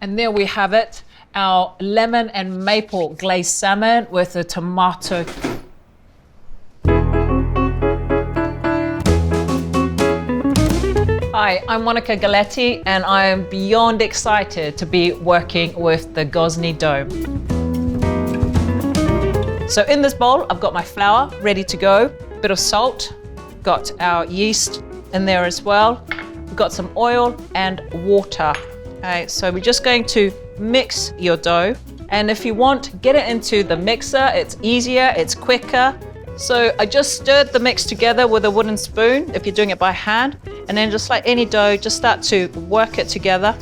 And there we have it, our lemon and maple glazed salmon with a tomato. Hi, I'm Monica Galetti and I am beyond excited to be working with the Gozney Dome. So in this bowl, I've got my flour ready to go, bit of salt, got our yeast in there as well. We've got some oil and water. Okay, so we're just going to mix your dough. And if you want, get it into the mixer. It's easier, it's quicker. So I just stirred the mix together with a wooden spoon, if you're doing it by hand. And then just like any dough, just start to work it together.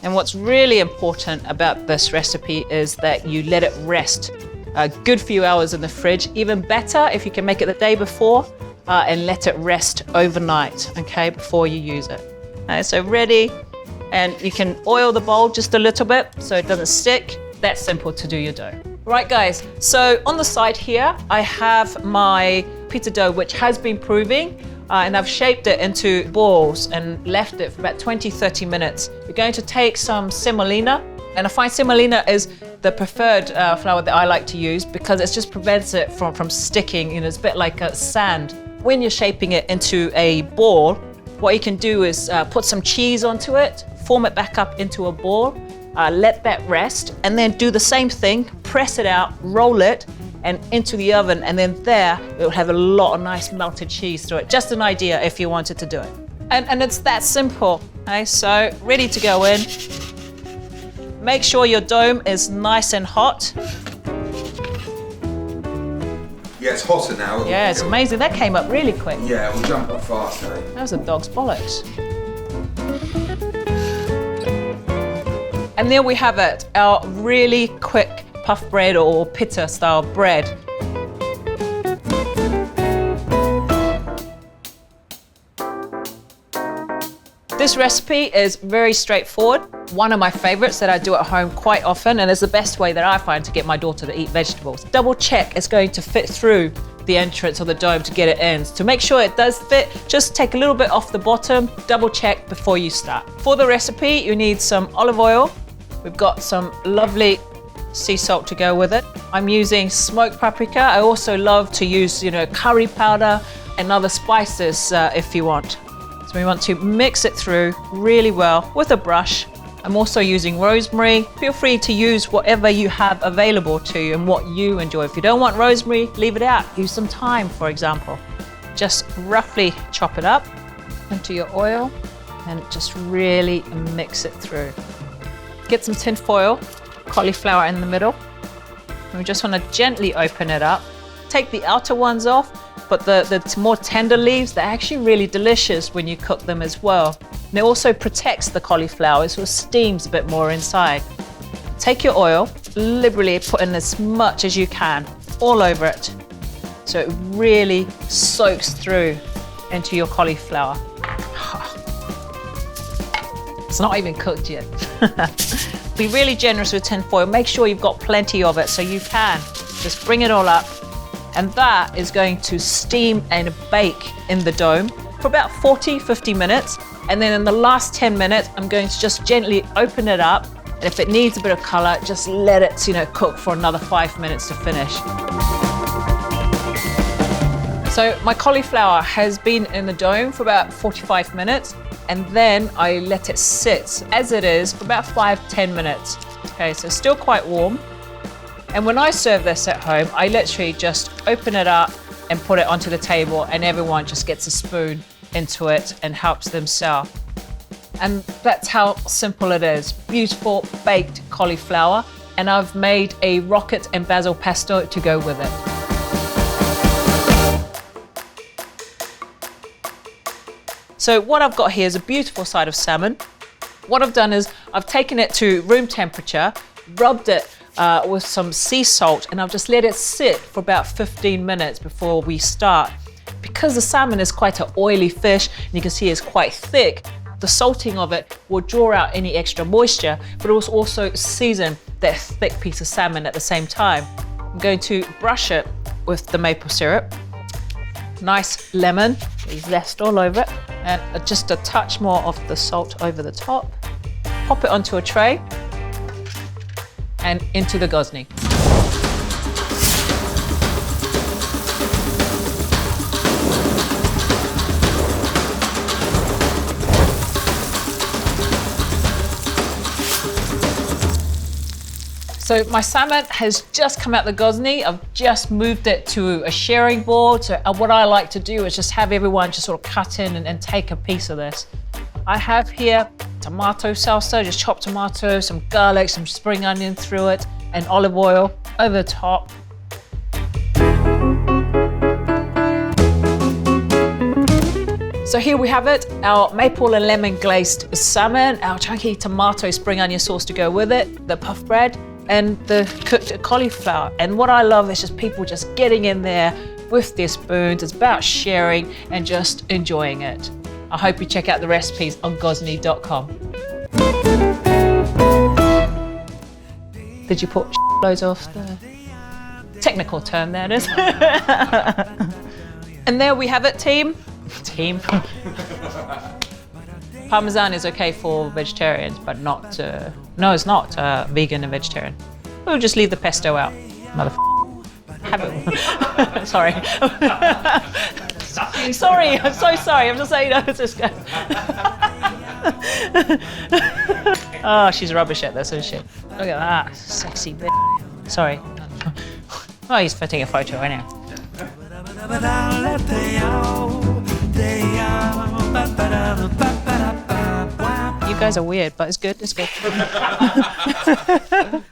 And what's really important about this recipe is that you let it rest a good few hours in the fridge. Even better if you can make it the day before and let it rest overnight, okay, before you use it. Okay, so ready. And you can oil the bowl just a little bit so it doesn't stick. That's simple to do your dough. Right guys, so on the side here, I have my pizza dough, which has been proving, and I've shaped it into balls and left it for about 20-30 minutes. We're going to take some semolina, and I find semolina is the preferred flour that I like to use because it just prevents it from sticking. You know, it's a bit like sand. When you're shaping it into a ball, what you can do is put some cheese onto it, form it back up into a ball, let that rest, and then do the same thing, press it out, roll it, and into the oven, and then there, it will have a lot of nice melted cheese through it. Just an idea if you wanted to do it. And it's that simple, okay? So, ready to go in. Make sure your dome is nice and hot. Yeah, it's hotter now. Yeah, it's amazing. That came up really quick. Yeah, we'll jump up fast, eh? That was a dog's bollocks. And there we have it, our really quick puff bread or pita style bread. This recipe is very straightforward. One of my favorites that I do at home quite often, and it's the best way that I find to get my daughter to eat vegetables. Double check it's going to fit through the entrance or the dome to get it in. To make sure it does fit, just take a little bit off the bottom, double check before you start. For the recipe, you need some olive oil. We've got some lovely sea salt to go with it. I'm using smoked paprika. I also love to use, curry powder and other spices if you want. So we want to mix it through really well with a brush. I'm also using rosemary. Feel free to use whatever you have available to you and what you enjoy. If you don't want rosemary, leave it out. Use some thyme, for example. Just roughly chop it up into your oil and just really mix it through. Get some tin foil, cauliflower in the middle. And we just want to gently open it up. Take the outer ones off, but the more tender leaves, they're actually really delicious when you cook them as well. And it also protects the cauliflower, so it steams a bit more inside. Take your oil, liberally put in as much as you can, all over it. So it really soaks through into your cauliflower. It's not even cooked yet. Be really generous with tin foil. Make sure you've got plenty of it so you can just bring it all up. And that is going to steam and bake in the dome for about 40-50 minutes. And then in the last 10 minutes, I'm going to just gently open it up. And if it needs a bit of color, just let it, cook for another 5 minutes to finish. So my cauliflower has been in the dome for about 45 minutes. And then I let it sit as it is for about 5-10 minutes. Okay, so still quite warm. And when I serve this at home, I literally just open it up and put it onto the table, and everyone just gets a spoon into it and helps themselves. And that's how simple it is. Beautiful baked cauliflower. And I've made a rocket and basil pesto to go with it. So what I've got here is a beautiful side of salmon. What I've done is I've taken it to room temperature, rubbed it with some sea salt, and I've just let it sit for about 15 minutes before we start. Because the salmon is quite an oily fish, and you can see it's quite thick, the salting of it will draw out any extra moisture, but it will also season that thick piece of salmon at the same time. I'm going to brush it with the maple syrup. Nice lemon, zest all over it, and just a touch more of the salt over the top. Pop it onto a tray, and into the Gozney. So my salmon has just come out the Gozney. I've just moved it to a sharing board. So what I like to do is just have everyone just sort of cut in and take a piece of this. I have here tomato salsa, just chopped tomato, some garlic, some spring onion through it, and olive oil over the top. So here we have it, our maple and lemon glazed salmon, our chunky tomato spring onion sauce to go with it, the puff bread, and the cooked cauliflower. And what I love is just people just getting in there with their spoons. It's about sharing and just enjoying it. I hope you check out the recipes on gozney.com. Did you put loads off the technical term that is? And there we have it, team. Parmesan is okay for vegetarians, but not, no, it's not vegan and vegetarian. We'll just leave the pesto out. Have it. Sorry. Sorry, I'm so sorry. I'm just saying, no, it's just oh, she's rubbish at this, isn't she? Look at that, sexy bitch. Sorry. Oh, he's taking a photo right now. You guys are weird, but it's good, it's good.